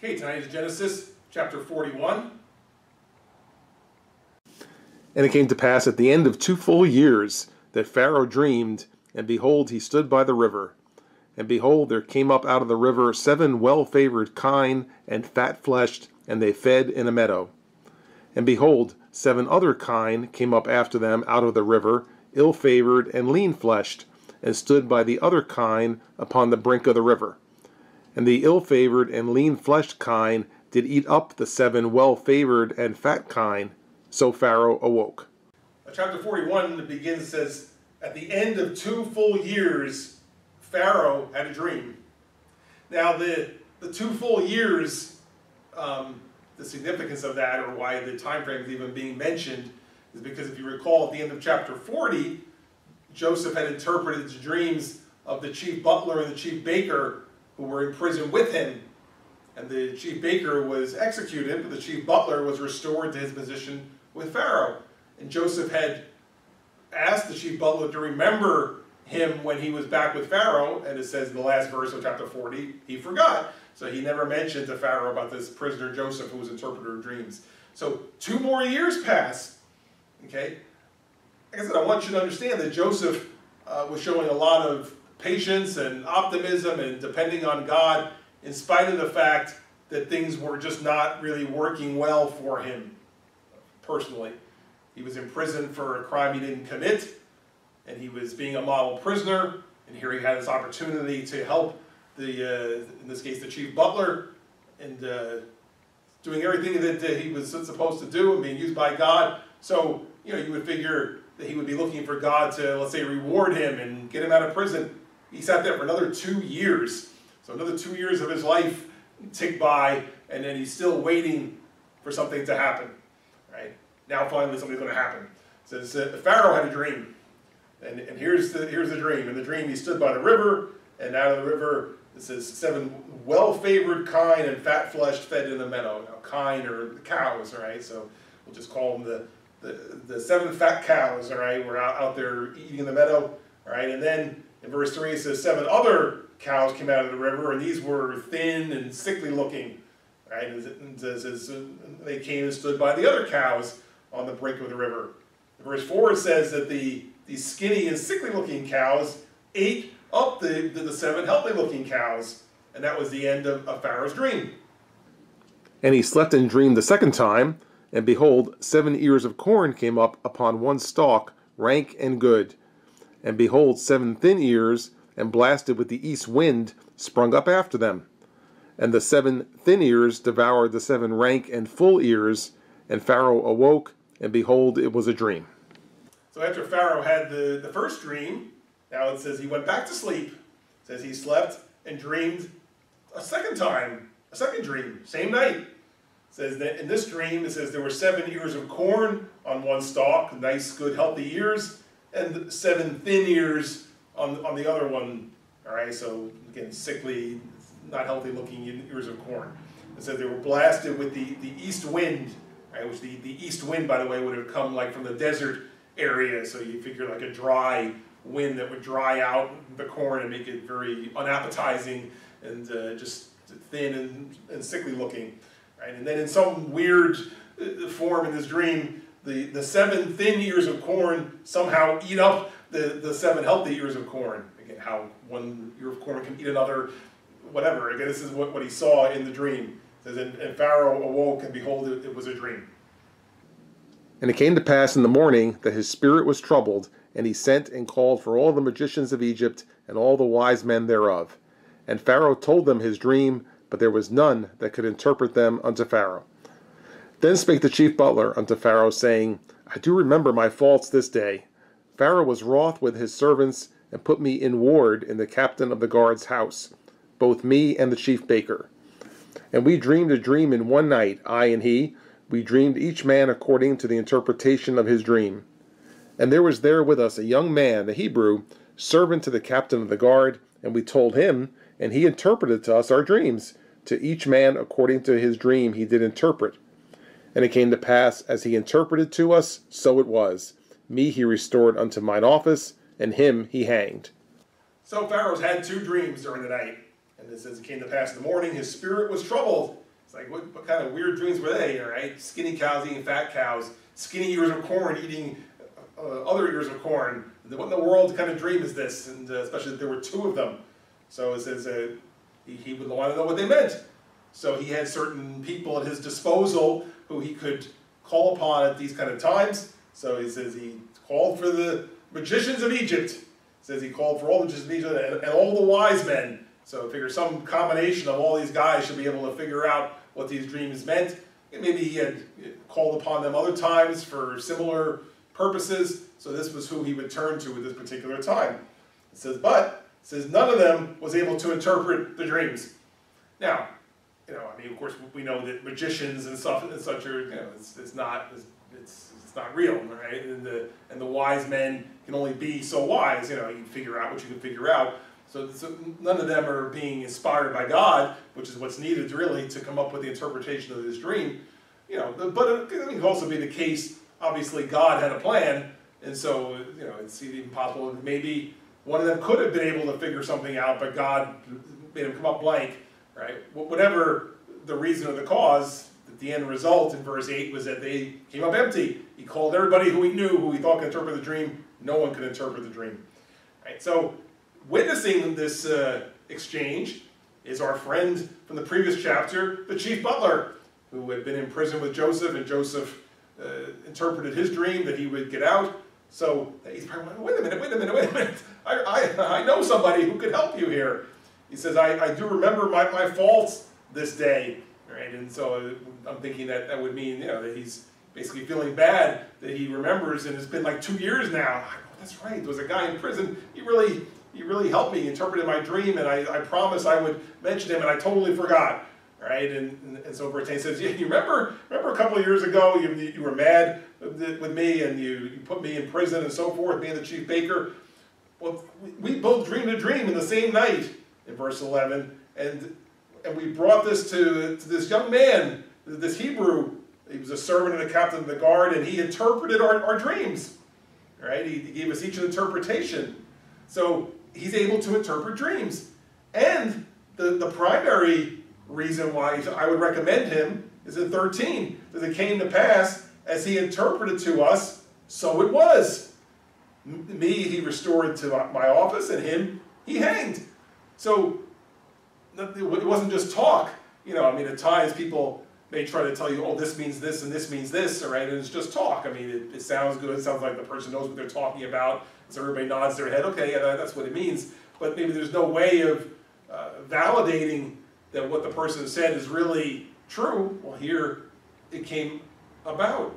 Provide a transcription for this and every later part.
Okay, tonight is Genesis chapter 41. And it came to pass at the end of 2 full years that Pharaoh dreamed, and behold, he stood by the river. And behold, there came up out of the river 7 well-favoured kine and fat-fleshed, and they fed in a meadow. And behold, 7 other kine came up after them out of the river, ill-favoured and lean-fleshed, and stood by the other kine upon the brink of the river. And the ill-favoured and lean-fleshed kine did eat up the 7 well-favoured and fat kine. So Pharaoh awoke. Chapter 41 begins, says, at the end of 2 full years, Pharaoh had a dream. Now, the 2 full years, the significance of that, or why the time frame is even being mentioned, is because if you recall, at the end of chapter 40, Joseph had interpreted the dreams of the chief butler and the chief baker who were in prison with him. And the chief baker was executed, but the chief butler was restored to his position with Pharaoh. And Joseph had asked the chief butler to remember him when he was back with Pharaoh, and it says in the last verse of chapter 40, he forgot. So he never mentioned to Pharaoh about this prisoner Joseph who was interpreter of dreams. So 2 more years pass. Okay? Like I said, I want you to understand that Joseph was showing a lot of patience and optimism and depending on God, in spite of the fact that things were just not really working well for him personally. He was in prison for a crime he didn't commit, and he was being a model prisoner, and here he had this opportunity to help in this case, the chief butler, and doing everything that he was supposed to do and being used by God. So, you would figure that he would be looking for God to, let's say, reward him and get him out of prison. He sat there for another 2 years. So another 2 years of his life ticked by, and then he's still waiting for something to happen. Right? Now finally something's going to happen. It says Pharaoh had a dream. And here's the dream. In the dream he stood by the river, and out of the river it says 7 well-favoured kine and fat-fleshed fed in a meadow. Now kine are the cows, all right? So we'll just call them the 7 fat cows, all right? Were out there eating in the meadow, all right? And then in verse 3 it says 7 other cows came out of the river, and these were thin and sickly looking, right? And they came and stood by the other cows on the brink of the river. In verse 4 it says that these skinny and sickly looking cows ate up the 7 healthy looking cows, and that was the end of Pharaoh's dream. And he slept and dreamed the second time, and behold, 7 ears of corn came up upon one stalk, rank and good. And behold, 7 thin ears, and blasted with the east wind, sprung up after them. And the 7 thin ears devoured the 7 rank and full ears, and Pharaoh awoke, and behold, it was a dream. So after Pharaoh had the first dream, now it says he went back to sleep. It says he slept and dreamed a second dream, same night. It says that in this dream, it says there were 7 ears of corn on one stalk, nice, good, healthy ears, and 7 thin ears on the other one. All right, so again, sickly, not healthy looking ears of corn. It says they were blasted with the east wind, right, which the east wind, by the way, would have come like from the desert area, so you figure like a dry wind that would dry out the corn and make it very unappetizing and just thin and sickly looking. Right? And then in some weird form in this dream, the 7 thin ears of corn somehow eat up the 7 healthy ears of corn. Again, how one ear of corn can eat another, whatever. Again, this is what he saw in the dream. It says, and Pharaoh awoke, and behold, it was a dream. And it came to pass in the morning that his spirit was troubled, and he sent and called for all the magicians of Egypt and all the wise men thereof. And Pharaoh told them his dream, but there was none that could interpret them unto Pharaoh. Then spake the chief butler unto Pharaoh, saying, I do remember my faults this day. Pharaoh was wroth with his servants, and put me in ward in the captain of the guard's house, both me and the chief baker. And we dreamed a dream in one night, I and he. We dreamed each man according to the interpretation of his dream. And there was there with us a young man, a Hebrew, servant to the captain of the guard, and we told him, and he interpreted to us our dreams. To each man according to his dream he did interpret. And it came to pass, as he interpreted to us, so it was. Me he restored unto mine office, and him he hanged. So Pharaoh's had 2 dreams during the night. And it says it came to pass in the morning, his spirit was troubled, It's like, what kind of weird dreams were they, right? Skinny cows eating fat cows, skinny ears of corn eating other ears of corn. What in the world kind of dream is this? And especially if there were two of them. So it says he would want to know what they meant. So he had certain people at his disposal who he could call upon at these kind of times. So he says he called for the magicians of Egypt. He says he called for all the magicians of Egypt and all the wise men. So I figure some combination of all these guys should be able to figure out what these dreams meant. And maybe he had called upon them other times for similar purposes. So this was who he would turn to at this particular time. It says, but it says none of them was able to interpret the dreams. Now, I mean, of course, we know that magicians and stuff and such are, it's not real, right? And the wise men can only be so wise. You can figure out what you can figure out. So none of them are being inspired by God, which is what's needed really to come up with the interpretation of this dream. But it can also be the case. Obviously, God had a plan, and so it's even possible that maybe one of them could have been able to figure something out, but God made him come up blank. Right? Whatever the reason or the cause, the end result in verse 8 was that they came up empty. He called everybody who he knew, who he thought could interpret the dream. No one could interpret the dream. Right? So, witnessing this exchange is our friend from the previous chapter, the chief butler, who had been in prison with Joseph, and Joseph interpreted his dream that he would get out. So he's probably like, wait a minute. I know somebody who could help you here. He says, I do remember my faults this day, right? And so I'm thinking that would mean, that he's basically feeling bad that he remembers, and it's been like 2 years now. Oh, that's right, there was a guy in prison. He really helped me, interpreted my dream, and I promised I would mention him, and I totally forgot, right? And so verse 10 says, yeah, you remember a couple of years ago, you were mad with me, and you put me in prison and so forth, me and the chief baker. Well, we both dreamed a dream in the same night. In verse 11, and we brought this to this young man, this Hebrew. He was a servant and a captain of the guard, and he interpreted our dreams. Right? He gave us each an interpretation. So he's able to interpret dreams. And the primary reason why I would recommend him is in 13. That it came to pass, as he interpreted to us, so it was. Me he restored to my office, and him he hanged. So it wasn't just talk. At times people may try to tell you, oh, this means this and this means this, all right? And it's just talk. I mean, it sounds good. It sounds like the person knows what they're talking about. So everybody nods their head, okay, yeah, that's what it means. But maybe there's no way of validating that what the person said is really true. Well, here it came about.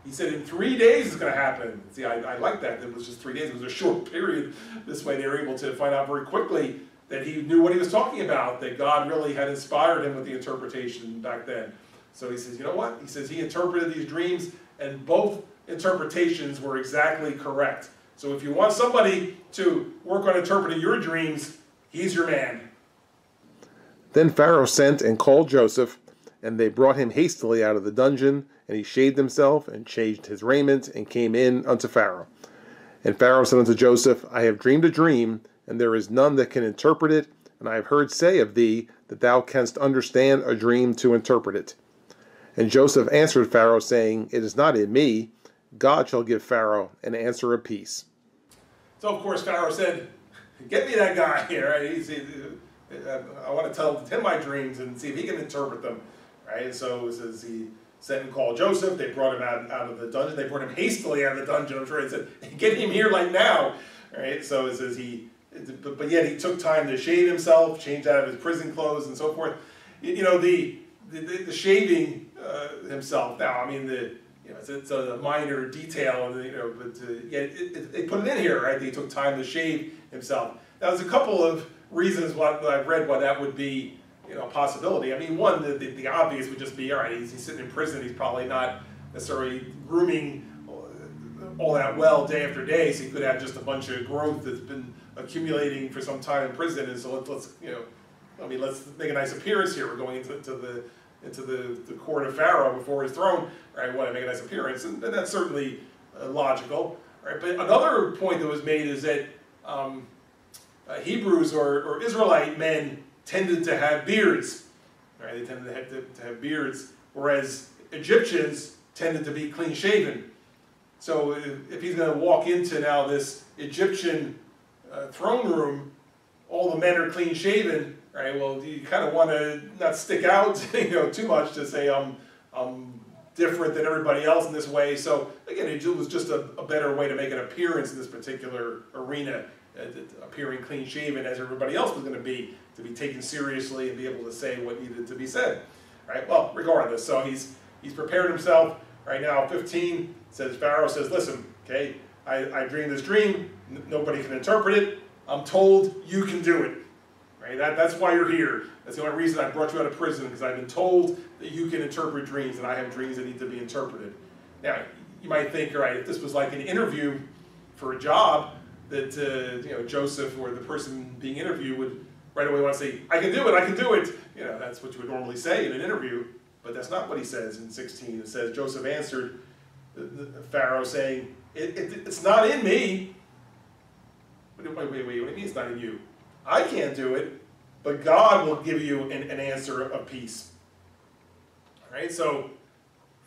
He said in 3 days it's going to happen. See, I like that. It was just 3 days. It was a short period. This way they were able to find out very quickly that he knew what he was talking about, that God really had inspired him with the interpretation back then. So he says, you know what? He says he interpreted these dreams, and both interpretations were exactly correct. So if you want somebody to work on interpreting your dreams, he's your man. Then Pharaoh sent and called Joseph, and they brought him hastily out of the dungeon, and he shaved himself, and changed his raiment, and came in unto Pharaoh. And Pharaoh said unto Joseph, I have dreamed a dream, and there is none that can interpret it, and I have heard say of thee, that thou canst understand a dream to interpret it. And Joseph answered Pharaoh, saying, It is not in me. God shall give Pharaoh an answer of peace. So of course Pharaoh said, get me that guy here. Right? I want to tell him my dreams and see if he can interpret them. Right? And so it says he sent and called Joseph. They brought him out of the dungeon. They brought him hastily out of the dungeon. I'm sure he said, get him here like now. Right? So it says but yet he took time to shave himself, change out of his prison clothes and so forth. The shaving himself. Now, I mean, it's a minor detail, but they put it in here, right? They took time to shave himself. Now, there's a couple of reasons why I've read why that would be, a possibility. I mean, one, the obvious would just be, all right, he's sitting in prison. He's probably not necessarily grooming all that well day after day, so he could have just a bunch of growth that's been accumulating for some time in prison. And so let's make a nice appearance here. We're going into the court of Pharaoh before his throne. Right? We want to make a nice appearance, and that's certainly logical. Right? But another point that was made is that Hebrews or Israelite men tended to have beards. right? They tended to have beards, whereas Egyptians tended to be clean shaven. So if he's going to walk into now this Egyptian throne room, all the men are clean shaven, right? Well, you kind of want to not stick out, too much to say I'm different than everybody else in this way. So again, it was just a better way to make an appearance in this particular arena, appearing clean shaven as everybody else was going to be taken seriously and be able to say what needed to be said, right? Well, regardless, so he's prepared himself. Right now, 15 says, Pharaoh says, listen, okay, I dreamed this dream. Nobody can interpret it. I'm told you can do it. Right? That's why you're here. That's the only reason I brought you out of prison, because I've been told that you can interpret dreams, and I have dreams that need to be interpreted. Now, you might think, all right, if this was like an interview for a job, that Joseph or the person being interviewed would right away want to say, I can do it, I can do it. That's what you would normally say in an interview, but that's not what he says in 16. It says, Joseph answered the Pharaoh saying, it's not in me. Wait, what do you mean it's not in you? I can't do it, but God will give you an answer of peace. All right, so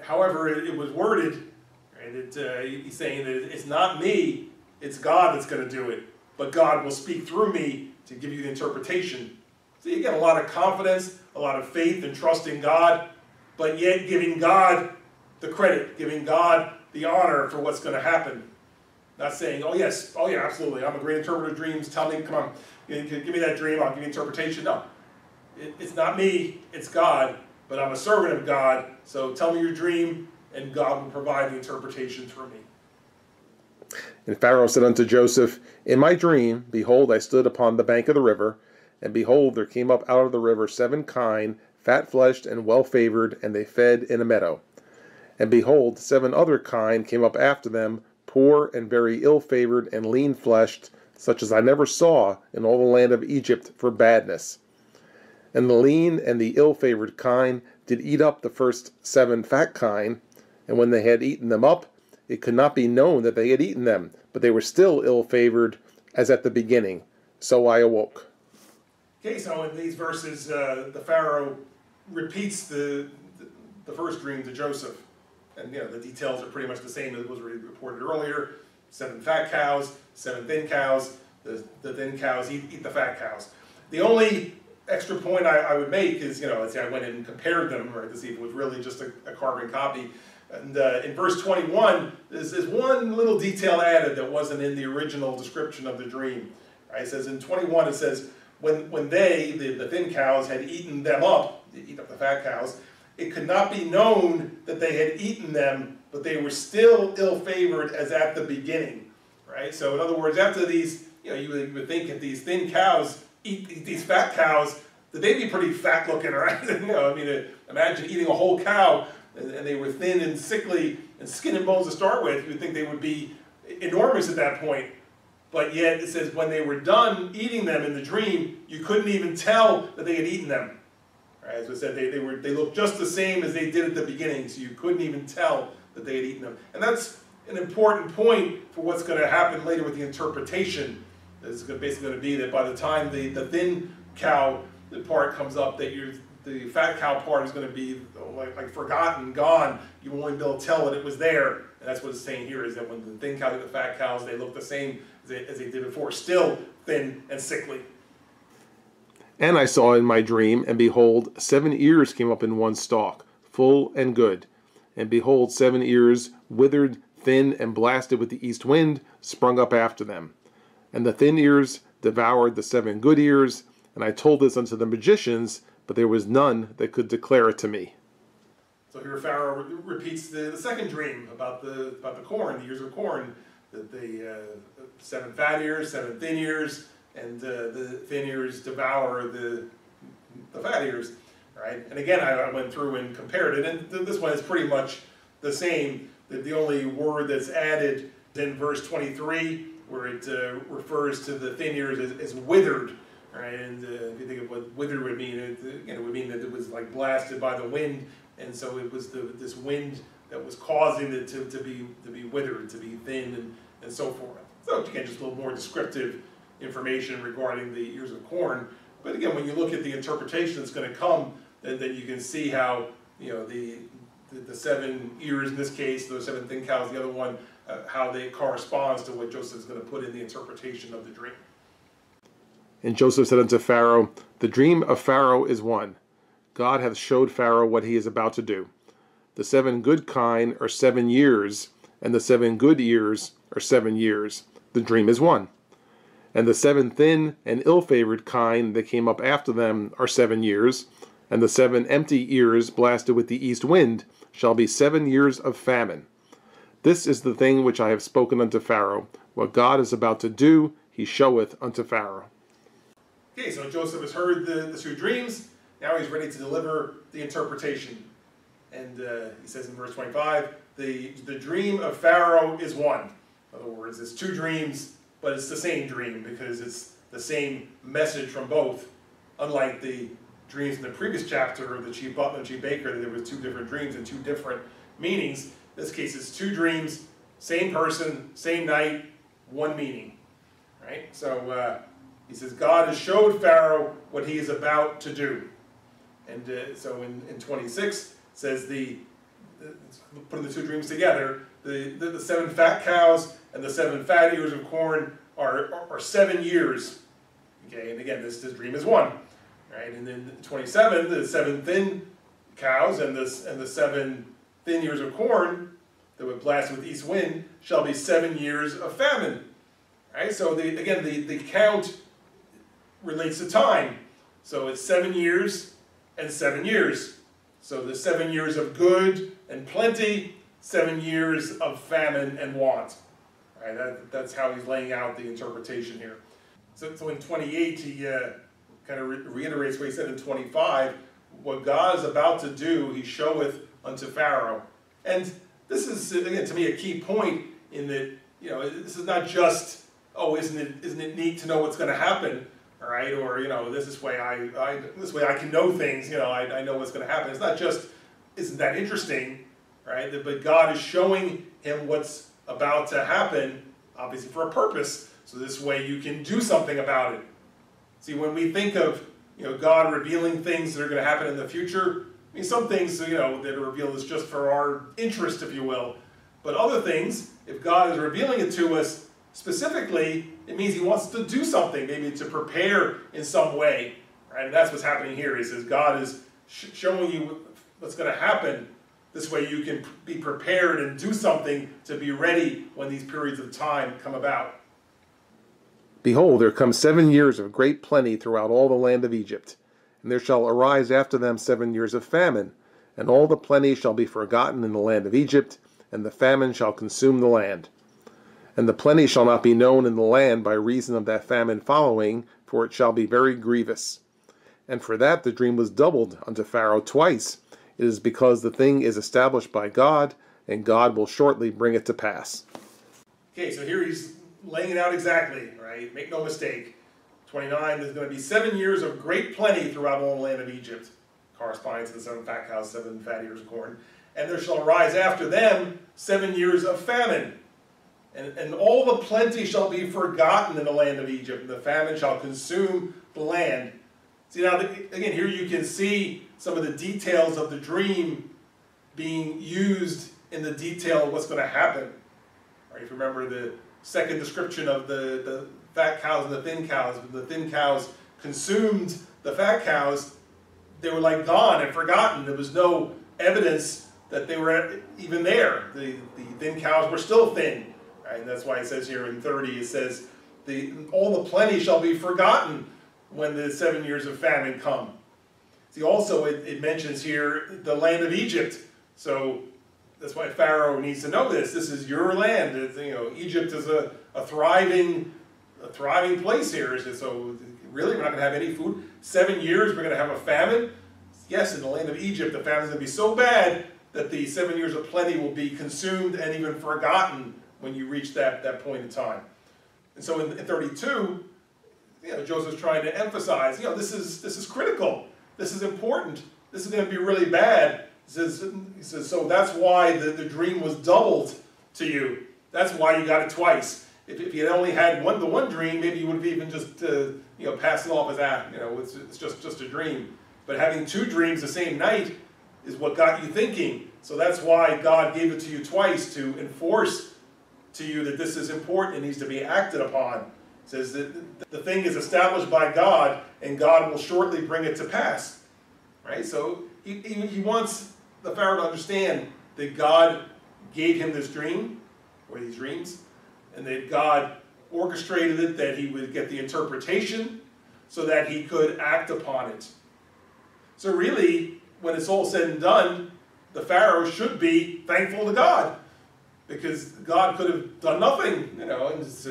however it was worded, right, he's saying that it's not me, it's God that's going to do it, but God will speak through me to give you the interpretation. So you get a lot of confidence, a lot of faith and trust in God, but yet giving God the credit, giving God the honor for what's going to happen. Not saying, oh yes, oh yeah, absolutely, I'm a great interpreter of dreams, tell me, come on, give me that dream, I'll give you interpretation. No, it's not me, it's God, but I'm a servant of God, so tell me your dream, and God will provide the interpretation through me. And Pharaoh said unto Joseph, in my dream, behold, I stood upon the bank of the river, and behold, there came up out of the river 7 kine, fat-fleshed and well-favoured, and they fed in a meadow. And behold, 7 other kine came up after them, poor and very ill-favoured and lean-fleshed, such as I never saw in all the land of Egypt for badness. And the lean and the ill-favoured kine did eat up the first 7 fat kine, and when they had eaten them up, it could not be known that they had eaten them, but they were still ill-favoured as at the beginning. So I awoke. Okay, so in these verses, the Pharaoh repeats the first dream to Joseph. And the details are pretty much the same as was reported earlier. 7 fat cows, 7 thin cows. The thin cows eat the fat cows. The only extra point I would make is, let's say I went and compared them, right, to see if it was really just a carbon copy. And in verse 21, there's one little detail added that wasn't in the original description of the dream. Right? It says in 21, it says, when they, the thin cows, had eaten them up, they eat up the fat cows, it could not be known that they had eaten them, but they were still ill-favored as at the beginning, right? So in other words, after these, you would think if these thin cows eat these fat cows, that they'd be pretty fat-looking, right? Imagine eating a whole cow, and they were thin and sickly and skin and bones to start with. You'd think they would be enormous at that point. But yet it says when they were done eating them in the dream, you couldn't even tell that they had eaten them. Right, as I said, they looked just the same as they did at the beginning, so you couldn't even tell that they had eaten them. And that's an important point for what's going to happen later with the interpretation. It's basically going to be that by the time the thin cow part comes up, that the fat cow part is going to be like forgotten, gone. You won't even be able to tell that it was there. And that's what it's saying here, is that when the thin cows and the fat cows, they look the same as they did before, still thin and sickly. And I saw in my dream, and behold, 7 ears came up in one stalk, full and good. And behold, 7 ears, withered, thin, and blasted with the east wind, sprung up after them. And the thin ears devoured the 7 good ears, and I told this unto the magicians, but there was none that could declare it to me. So here Pharaoh repeats the second dream about the corn, the ears of corn, that the 7 fat ears, 7 thin ears, and the thin ears devour the fat ears, right? And again, I went through and compared it, and this one is pretty much the same. The only word that's added in verse 23, where it refers to the thin ears as withered, right? And if you think of what withered would mean, it would mean that it was like blasted by the wind, and so it was this wind that was causing it to be withered, to be thin, and so forth. So again, just a little more descriptive information regarding the ears of corn. But again, when you look at the interpretation that's going to come then you can see how, the 7 ears in this case, those 7 thin cows, the other one, how they corresponds to what Joseph is going to put in the interpretation of the dream. And Joseph said unto Pharaoh, The dream of Pharaoh is one. God hath showed Pharaoh what he is about to do. The 7 good kine are 7 years, and the 7 good ears are 7 years. The dream is one. And the 7 thin and ill-favoured kine that came up after them are 7 years, and the 7 empty ears blasted with the east wind shall be 7 years of famine. This is the thing which I have spoken unto Pharaoh. What God is about to do, he showeth unto Pharaoh. Okay, so Joseph has heard the 2 dreams. Now he's ready to deliver the interpretation. And he says in verse 25, the dream of Pharaoh is one. In other words, it's 2 dreams, but it's the same dream because it's the same message from both. Unlike the dreams in the previous chapter of the chief butler and chief baker, that there were 2 different dreams and 2 different meanings. In this case, it's 2 dreams, same person, same night, 1 meaning. Right? So he says, God has showed Pharaoh what he is about to do. And so in 26, it says putting the 2 dreams together, the 7 fat cows and the 7 fat ears of corn are 7 years. Okay, and again, this dream is one. Right? And then 27, the 7 thin cows and the 7 thin ears of corn that would blast with the east wind shall be 7 years of famine. Right? So again, the count relates to time. So it's 7 years and 7 years. So the 7 years of good and plenty, 7 years of famine and want. Right? That's how he's laying out the interpretation here. So in 28, he kind of reiterates what he said in 25. What God is about to do, he showeth unto Pharaoh. And this is, again, to me, a key point in that, this is not just, oh, isn't it neat to know what's going to happen, all right? Or, this way I can know things, I know what's going to happen. It's not just, isn't that interesting, right? But God is showing him what's about to happen, obviously for a purpose, so this way you can do something about it. See, when we think of, God revealing things that are going to happen in the future, I mean, some things, that are revealed is just for our interest, if you will. But other things, if God is revealing it to us specifically, it means he wants to do something, maybe to prepare in some way. Right? And that's what's happening here. He says, God is showing you what's going to happen. This way you can be prepared and do something to be ready when these periods of time come about. Behold, there come 7 years of great plenty throughout all the land of Egypt, and there shall arise after them 7 years of famine, and all the plenty shall be forgotten in the land of Egypt, and the famine shall consume the land. And the plenty shall not be known in the land by reason of that famine following, for it shall be very grievous. And for that the dream was doubled unto Pharaoh twice. It is because the thing is established by God, and God will shortly bring it to pass. Okay, so here he's laying it out exactly, right? Make no mistake. 29, there's going to be 7 years of great plenty throughout all the land of Egypt, corresponding to the 7 fat cows, 7 fat ears of corn. And there shall arise after them 7 years of famine. And all the plenty shall be forgotten in the land of Egypt, and the famine shall consume the land. See, now, again, here you can see some of the details of the dream being used in the detail of what's going to happen. Right? If you remember the second description of the fat cows and the thin cows, when the thin cows consumed the fat cows, they were like gone and forgotten. There was no evidence that they were even there. The thin cows were still thin. Right? And that's why it says here in 30, it says, all the plenty shall be forgotten when the 7 years of famine come. See, also it mentions here the land of Egypt. So that's why Pharaoh needs to know this. This is your land. Egypt is a thriving place here. So really, we're not going to have any food. 7 years, we're going to have a famine. Yes, in the land of Egypt, the famine is going to be so bad that the 7 years of plenty will be consumed and even forgotten when you reach that point in time. And so in 32, Joseph's trying to emphasize, this is critical. This is important. This is going to be really bad. He says, so that's why the dream was doubled to you. That's why you got it twice. If you had only had the one dream, maybe you would have even just passed it off as it's just a dream. But having two dreams the same night is what got you thinking. So that's why God gave it to you twice, to enforce to you that this is important and needs to be acted upon. It says that the thing is established by God, and God will shortly bring it to pass. Right? So he wants the Pharaoh to understand that God gave him this dream, or these dreams, and that God orchestrated it, that he would get the interpretation so that he could act upon it. So really, when it's all said and done, the Pharaoh should be thankful to God, because God could have done nothing, and just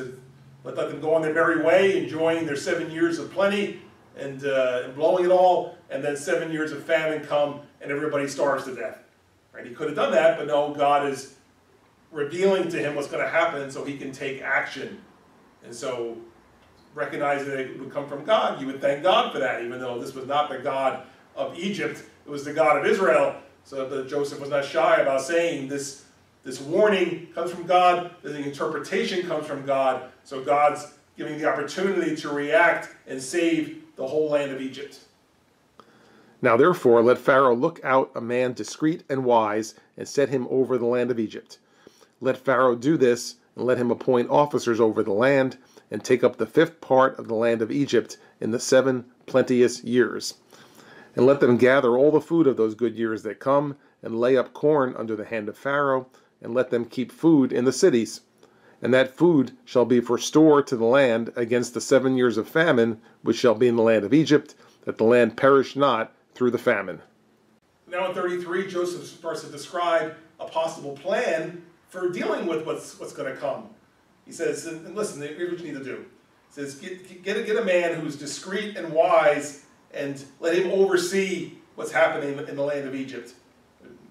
let them go on their merry way, enjoying their 7 years of plenty and blowing it all, and then 7 years of famine come and everybody starves to death. Right? He could have done that, but no, God is revealing to him what's going to happen so he can take action. And so, recognizing that it would come from God, you would thank God for that, even though this was not the God of Egypt, it was the God of Israel. So that Joseph was not shy about saying this warning comes from God, the interpretation comes from God, so God's giving the opportunity to react and save the whole land of Egypt. Now therefore let Pharaoh look out a man discreet and wise, and set him over the land of Egypt. Let Pharaoh do this, and let him appoint officers over the land, and take up the 5th part of the land of Egypt in the 7 plenteous years. And let them gather all the food of those good years that come, and lay up corn under the hand of Pharaoh, and let them keep food in the cities. And that food shall be for store to the land against the 7 years of famine, which shall be in the land of Egypt, that the land perish not through the famine. Now in 33, Joseph starts to describe a possible plan for dealing with what's going to come. He says, and listen, here's what you need to do. He says, get a man who's discreet and wise, and let him oversee what's happening in the land of Egypt.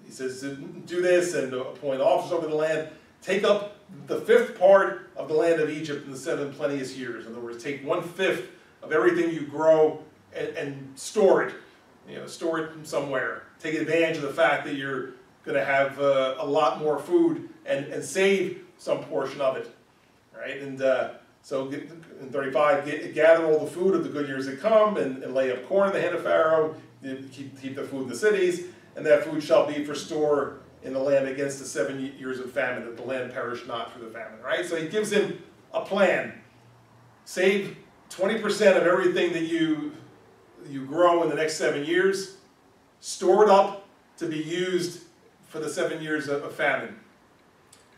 He says, do this and appoint officers over the land. Take up the 5th part of the land of Egypt in the 7 plenteous years. In other words, take 1/5 of everything you grow and store it. Store it somewhere. Take advantage of the fact that you're going to have a lot more food and save some portion of it. Right? And so in 35, gather all the food of the good years that come, and lay up corn in the hand of Pharaoh, keep the food in the cities, and that food shall be for store in the land against the 7 years of famine, that the land perish not through the famine. Right? So he gives him a plan. Save 20% of everything that you grow in the next 7 years, store it up to be used for the 7 years of famine.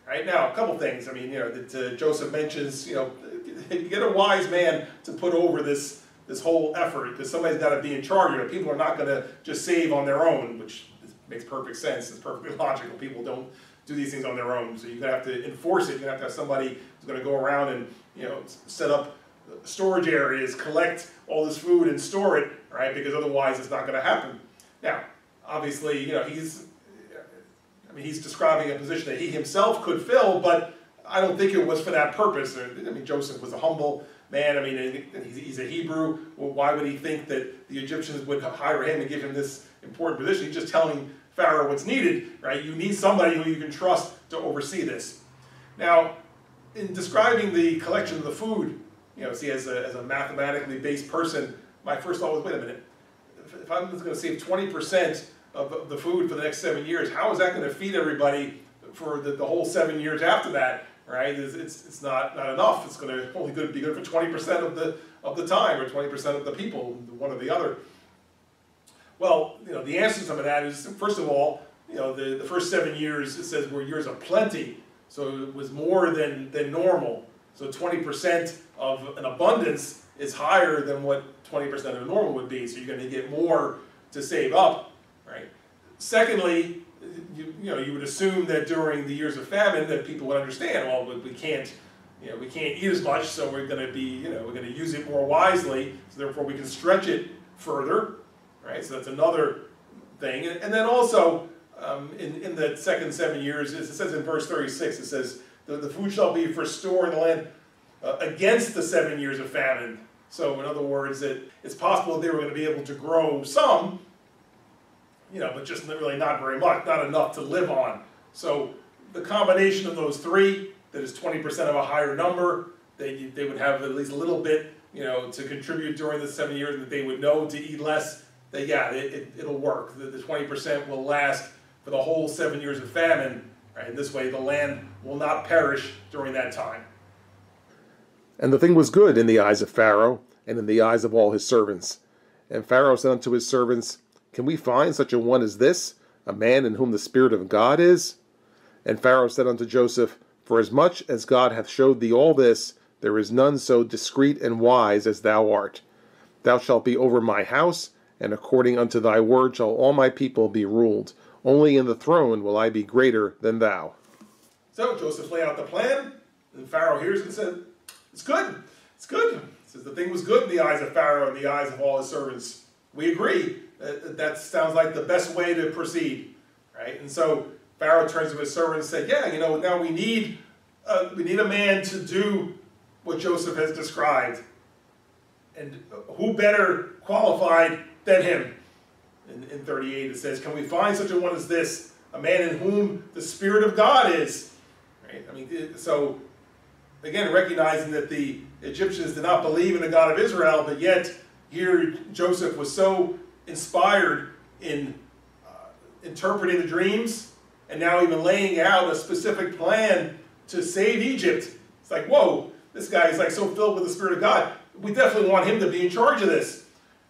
Right, now, a couple things. That Joseph mentions, get a wise man to put over this whole effort, because somebody's got to be in charge. People are not going to just save on their own, which makes perfect sense. It's perfectly logical. People don't do these things on their own. So you're going to have to enforce it. You're going to have to have somebody who's going to go around and set up storage areas, collect all this food and store it, right? Because otherwise it's not going to happen. Now, obviously, he's describing a position that he himself could fill, but I don't think it was for that purpose. Joseph was a humble man. He's a Hebrew. Well, why would he think that the Egyptians would hire him and give him this important position? He's just telling Pharaoh what's needed, right? You need somebody who you can trust to oversee this. Now, in describing the collection of the food, see, as a mathematically based person, my first thought was, wait a minute, if I'm going to save 20% of the food for the next 7 years, how is that going to feed everybody for the whole 7 years after that, right? It's not enough. It's going to only be good for 20% of the time, or 20% of the people, one or the other. Well, the answer to some of that is, first of all, the first 7 years, it says, were years of plenty, so it was more than normal. So 20% of an abundance is higher than what 20% of a normal would be, so you're going to get more to save up, right? Secondly, you would assume that during the years of famine that people would understand, well, we can't eat as much, so we're going to be, we're going to use it more wisely, so therefore we can stretch it further, right? So that's another thing. And then also, in the second 7 years, it says in verse 36, it says, the food shall be for store in the land against the 7 years of famine. So in other words, it's possible they were going to be able to grow some, but just really not very much, not enough to live on. So the combination of those three, that is 20% of a higher number, they would have at least a little bit, to contribute during the 7 years, that they would know to eat less, that yeah, it'll work. The 20% will last for the whole 7 years of famine. Right? And this way the land will not perish during that time. And the thing was good in the eyes of Pharaoh, and in the eyes of all his servants. And Pharaoh said unto his servants, Can we find such a one as this, a man in whom the Spirit of God is? And Pharaoh said unto Joseph, Forasmuch as God hath showed thee all this, there is none so discreet and wise as thou art. Thou shalt be over my house, and according unto thy word shall all my people be ruled. Only in the throne will I be greater than thou. So Joseph laid out the plan, and Pharaoh hears it and said, It's good, it's good. He says the thing was good in the eyes of Pharaoh and the eyes of all his servants. We agree. That sounds like the best way to proceed, right? And so Pharaoh turns to his servants and said, yeah, now we need a man to do what Joseph has described. And who better qualified than him? In 38 it says, Can we find such a one as this, a man in whom the Spirit of God is? Right? I mean, so again, recognizing that the Egyptians did not believe in the God of Israel, but yet here Joseph was so inspired in interpreting the dreams, and now even laying out a specific plan to save Egypt. It's like, whoa, this guy is like so filled with the Spirit of God. We definitely want him to be in charge of this.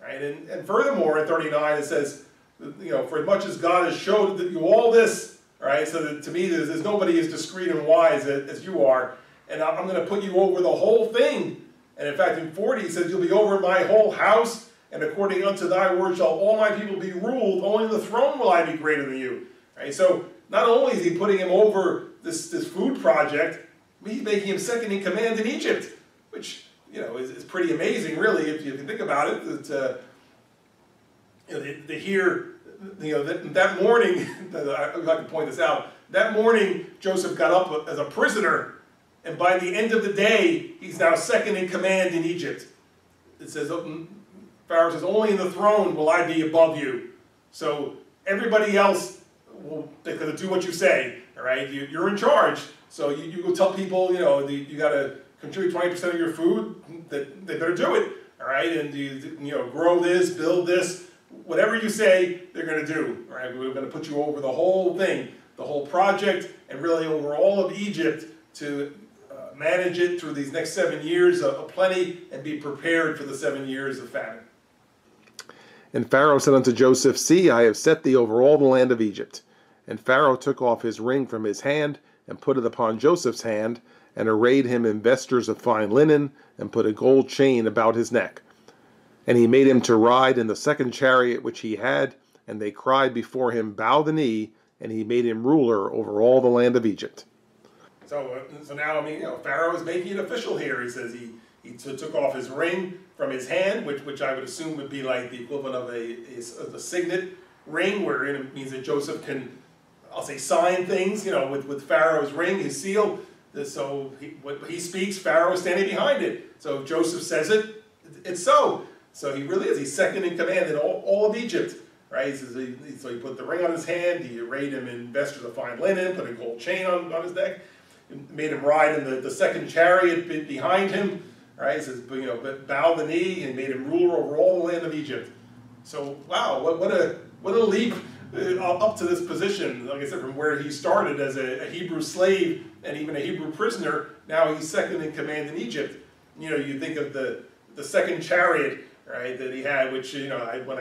Right? And furthermore, in 39 it says, for as much as God has showed you all this, right? So that to me, there's nobody as discreet and wise as you are, and I'm going to put you over the whole thing. And in fact, in 40 he says, You'll be over my whole house, and according unto thy word shall all my people be ruled. Only in the throne will I be greater than you. Right? So not only is he putting him over this food project, he's making him second in command in Egypt, which is pretty amazing, really, if you think about it. To hear, that morning, I'd like to point this out. That morning, Joseph got up as a prisoner, and by the end of the day, he's now second in command in Egypt. It says, Pharaoh says, Only in the throne will I be above you. So everybody else they're going to do what you say. All right, you're in charge. So you go tell people, you got to contribute 20% of your food. That they better do it. All right, and you grow this, build this, whatever you say, they're going to do. All right, we're going to put you over the whole thing, the whole project, and really over all of Egypt to manage it through these next 7 years of plenty and be prepared for the 7 years of famine. And Pharaoh said unto Joseph, See, I have set thee over all the land of Egypt. And Pharaoh took off his ring from his hand, and put it upon Joseph's hand, and arrayed him in vestures of fine linen, and put a gold chain about his neck. And he made him to ride in the second chariot which he had, and they cried before him, Bow the knee, and he made him ruler over all the land of Egypt. So now, Pharaoh is making it official here. He says he took off his ring from his hand, which I would assume would be like the equivalent of a signet ring, where it means that Joseph can, I'll say, sign things, with Pharaoh's ring, his seal. So what he speaks, Pharaoh is standing behind it. So if Joseph says it, it's so. So he really is. He's second in command in all of Egypt. Right? He says so he put the ring on his hand, he arrayed him in vestures of fine linen, put a gold chain on his neck, made him ride in the second chariot behind him. Right? He says, bow the knee, and made him ruler over all the land of Egypt. So wow, what a leap up to this position. Like I said, from where he started as a Hebrew slave and even a Hebrew prisoner, now he's second in command in Egypt. You think of the second chariot, right, that he had, which when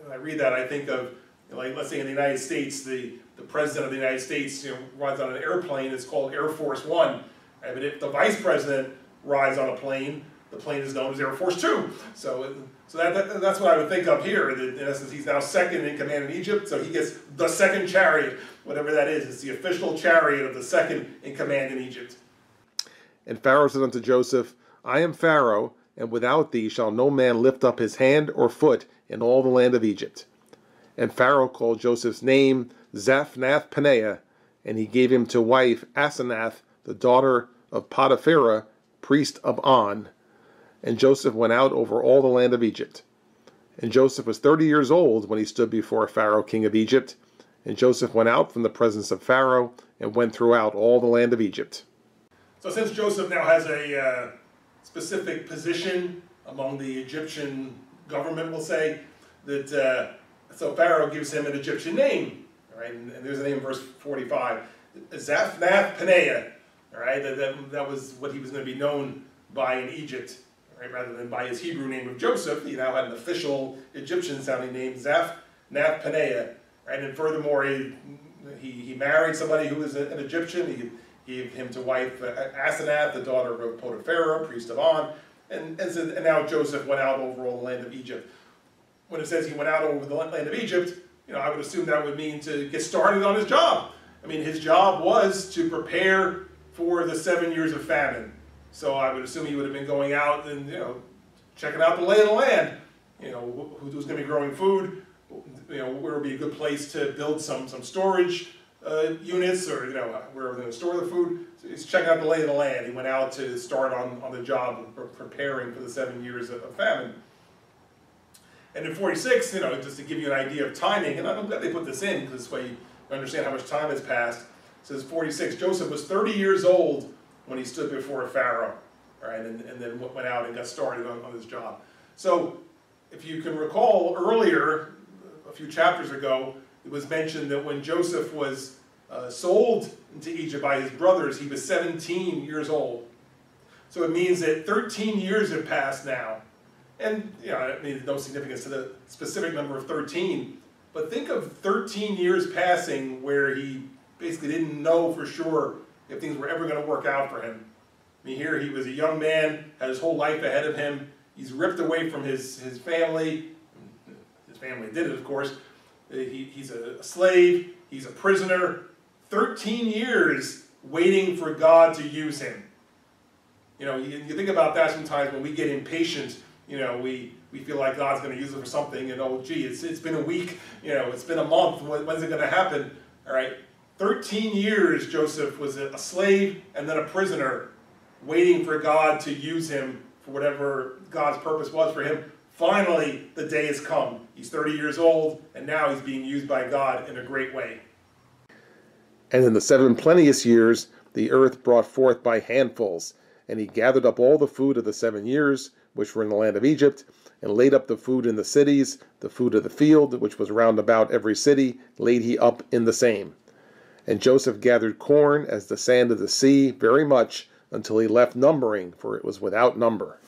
I read that, I think of, like, let's say in the United States, the president of the United States rides on an airplane. It's called Air Force One. Right? But if the vice president rides on a plane, the plane is known as Air Force Two. So that's what I would think of here. That in essence, he's now second in command in Egypt, so he gets the second chariot, whatever that is. It's the official chariot of the second in command in Egypt. And Pharaoh said unto Joseph, I am Pharaoh, and without thee shall no man lift up his hand or foot in all the land of Egypt. And Pharaoh called Joseph's name Zaphnath-Paneah, and he gave him to wife Asenath, the daughter of Potipherah, priest of On. And Joseph went out over all the land of Egypt. And Joseph was 30 years old when he stood before Pharaoh king of Egypt. And Joseph went out from the presence of Pharaoh, and went throughout all the land of Egypt. So since Joseph now has a specific position among the Egyptian government, we'll say, that so Pharaoh gives him an Egyptian name, all right, and there's a name in verse 45, Zaphnath-Paneah, all right, that was what he was going to be known by in Egypt, right, rather than by his Hebrew name of Joseph. He now had an official Egyptian-sounding name, Zaphnath-Paneah, right, and furthermore, he married somebody who was an Egyptian. He gave him to wife Asenath, the daughter of Potipherah, priest of On, and now Joseph went out over all the land of Egypt. When it says he went out over the land of Egypt, I would assume that would mean to get started on his job. I mean, his job was to prepare for the 7 years of famine. So I would assume he would have been going out and, checking out the lay of the land. Who's going to be growing food, where would be a good place to build some storage units, or, where we're going to store the food. So he's checking out the lay of the land. He went out to start on the job of preparing for the 7 years of famine. And in 46, just to give you an idea of timing, and I'm glad they put this in, because this way you understand how much time has passed. It says 46, Joseph was 30 years old when he stood before Pharaoh, right, and then went out and got started on his job. So if you can recall earlier, a few chapters ago, it was mentioned that when Joseph was sold into Egypt by his brothers, he was 17 years old. So it means that 13 years have passed now. And, I mean, no significance to the specific number of 13, but think of 13 years passing where he basically didn't know for sure if things were ever going to work out for him. I mean, here he was a young man, had his whole life ahead of him. He's ripped away from his family. His family did it, of course. He's a slave. He's a prisoner. 13 years waiting for God to use him. You think about that sometimes when we get impatient. We feel like God's going to use it for something, and oh, gee, it's been a week, it's been a month, when's it going to happen? All right, 13 years Joseph was a slave and then a prisoner, waiting for God to use him for whatever God's purpose was for him. Finally, the day has come. He's 30 years old, and now he's being used by God in a great way. And in the 7 plenteous years, the earth brought forth by handfuls, and he gathered up all the food of the 7 years, which were in the land of Egypt, and laid up the food in the cities, the food of the field, which was round about every city, laid he up in the same. And Joseph gathered corn as the sand of the sea, very much, until he left numbering, for it was without number.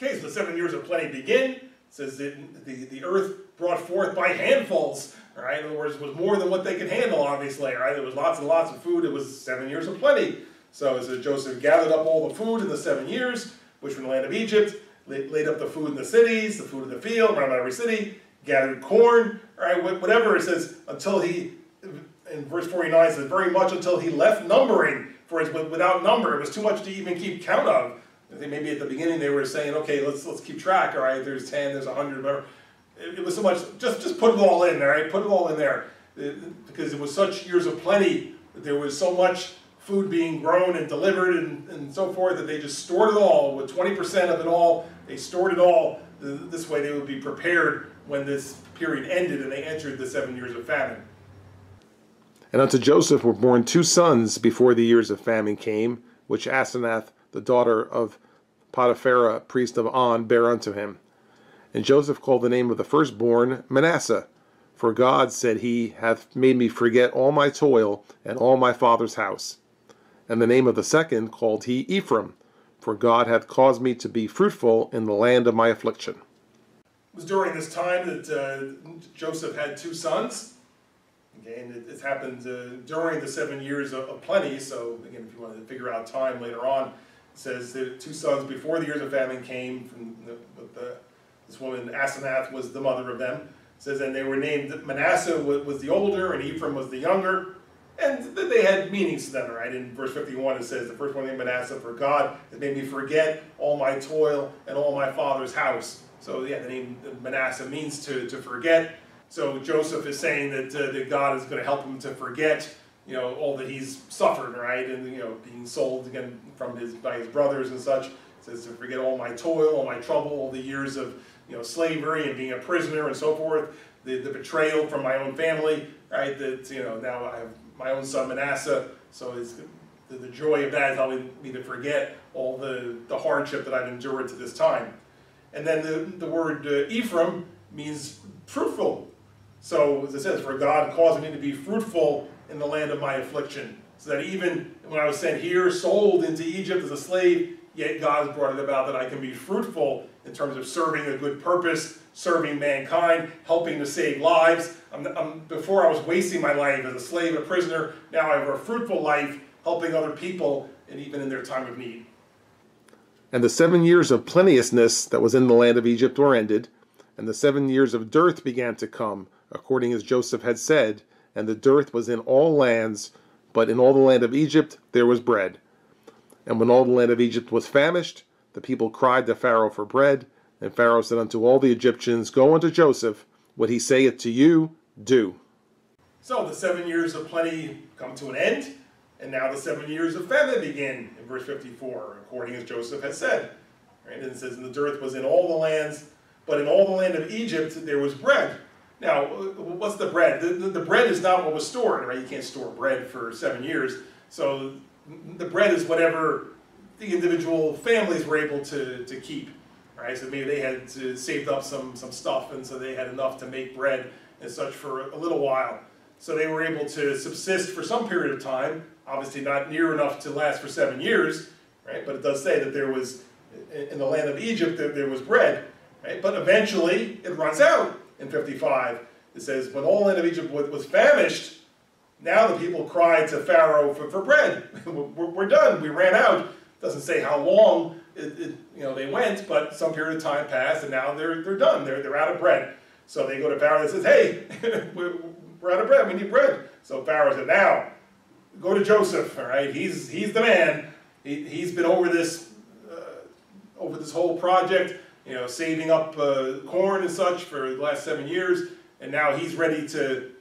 Okay, so the 7 years of plenty begin. It says that the earth brought forth by handfuls. All right, in other words, it was more than what they could handle, obviously. Right? There was lots and lots of food. It was 7 years of plenty. So it says Joseph gathered up all the food in the 7 years, which were in the land of Egypt, laid up the food in the cities, the food in the field, around every city, gathered corn, all right, whatever. It says, until he, in verse 49, it says, very much until he left numbering, for it's without number. It was too much to even keep count of. I think maybe at the beginning they were saying, okay, let's keep track, all right, there's 10, there's 100, whatever. It was so much, just put it all in, all right, put it all in there. Because it was such years of plenty, that there was so much food being grown and delivered and so forth, that they just stored it all, with 20% of it all. They stored it all. This way they would be prepared when this period ended and they entered the 7 years of famine. And unto Joseph were born 2 sons before the years of famine came, which Asenath, the daughter of Potipherah, priest of On, bare unto him. And Joseph called the name of the firstborn Manasseh, for God, said he, hath made me forget all my toil and all my father's house. And the name of the second called he Ephraim, for God hath caused me to be fruitful in the land of my affliction. It was during this time that Joseph had 2 sons. Okay, and it happened during the 7 years of plenty. So again, if you want to figure out time later on, it says that 2 sons before the years of famine came from this woman Asenath was the mother of them. It says, and they were named, Manasseh was the older and Ephraim was the younger. And they had meanings to them, right? In verse 51 it says, the first one named Manasseh, for God has made me forget all my toil and all my father's house. So yeah, the name Manasseh means to forget. So Joseph is saying that God is going to help him to forget, all that he's suffered, right? And, being sold again by his brothers and such. It says to forget all my toil, all my trouble, all the years of, slavery and being a prisoner and so forth. The betrayal from my own family, right? That, now I have my own son Manasseh, so the joy of that is helping me to forget all the hardship that I've endured to this time. And then the word Ephraim means fruitful. So, as it says, for God caused me to be fruitful in the land of my affliction. So that even when I was sent here, sold into Egypt as a slave, yet God has brought it about that I can be fruitful in terms of serving a good purpose, serving mankind, helping to save lives. Before I was wasting my life as a slave, a prisoner. Now I have a fruitful life, helping other people, and even in their time of need. And the 7 years of plenteousness that was in the land of Egypt were ended, and the 7 years of dearth began to come, according as Joseph had said, and the dearth was in all lands, but in all the land of Egypt there was bread. And when all the land of Egypt was famished, the people cried to Pharaoh for bread, and Pharaoh said unto all the Egyptians, Go unto Joseph, what he saith to you, do. So the 7 years of plenty come to an end, and now the 7 years of famine begin, in verse 54, according as Joseph has said. Right? And it says, and the dearth was in all the lands, but in all the land of Egypt there was bread. Now, what's the bread? The bread is not what was stored, right? You can't store bread for 7 years. So the bread is whatever the individual families were able to keep, right? So maybe they had saved up some stuff, and so they had enough to make bread and such for a little while. So they were able to subsist for some period of time, obviously not near enough to last for 7 years, right? But it does say that there was, in the land of Egypt, there was bread, right? But eventually it runs out in 55. It says, when all the land of Egypt was famished, now the people cried to Pharaoh for bread. We're done, we ran out. Doesn't say how long they went, but some period of time passed, and now they're done. They're out of bread. So they go to Pharaoh and says, hey, we're out of bread, we need bread. So Pharaoh said, now, go to Joseph, all right? He's the man. He's been over this whole project, saving up corn and such for the last 7 years, and now he's ready to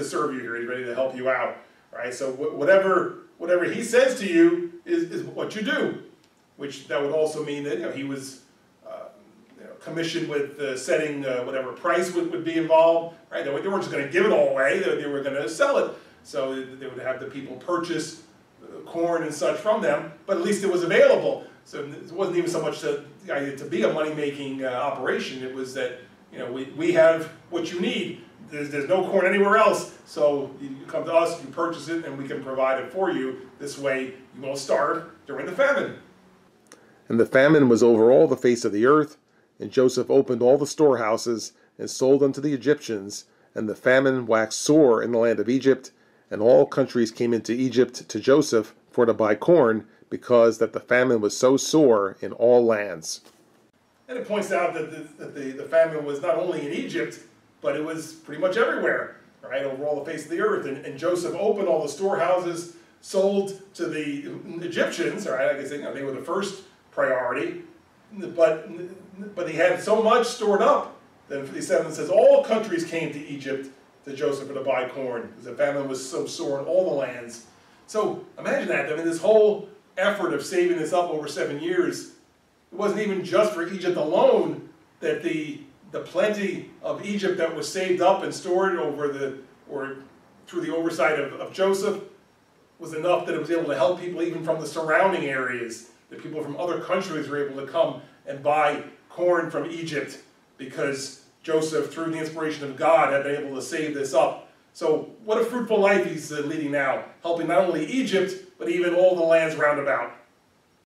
serve you here. He's ready to help you out, right? So whatever he says to you is what you do, which that would also mean that he was commissioned with setting whatever price would be involved, right? They weren't just going to give it all away; they were going to sell it. So they would have the people purchase corn and such from them, but at least it was available. So it wasn't even so much to be a money-making operation. It was that we have what you need. There's no corn anywhere else, so you come to us, you purchase it, and we can provide it for you. This way you won't starve during the famine. And the famine was over all the face of the earth, and Joseph opened all the storehouses and sold unto the Egyptians, and the famine waxed sore in the land of Egypt, and all countries came into Egypt to Joseph for to buy corn, because that the famine was so sore in all lands. And it points out that the famine was not only in Egypt, but it was pretty much everywhere, right, over all the face of the earth. And Joseph opened all the storehouses, sold to the Egyptians, all right, I guess they were the first priority, but he had so much stored up. Then 57 says, all countries came to Egypt to Joseph to buy corn, because the famine was so sore in all the lands. So imagine that. I mean, this whole effort of saving this up over 7 years, it wasn't even just for Egypt alone that the plenty of Egypt that was saved up and stored through the oversight of Joseph was enough that it was able to help people even from the surrounding areas. The people from other countries were able to come and buy corn from Egypt because Joseph, through the inspiration of God, had been able to save this up. So what a fruitful life he's leading now, helping not only Egypt, but even all the lands round about.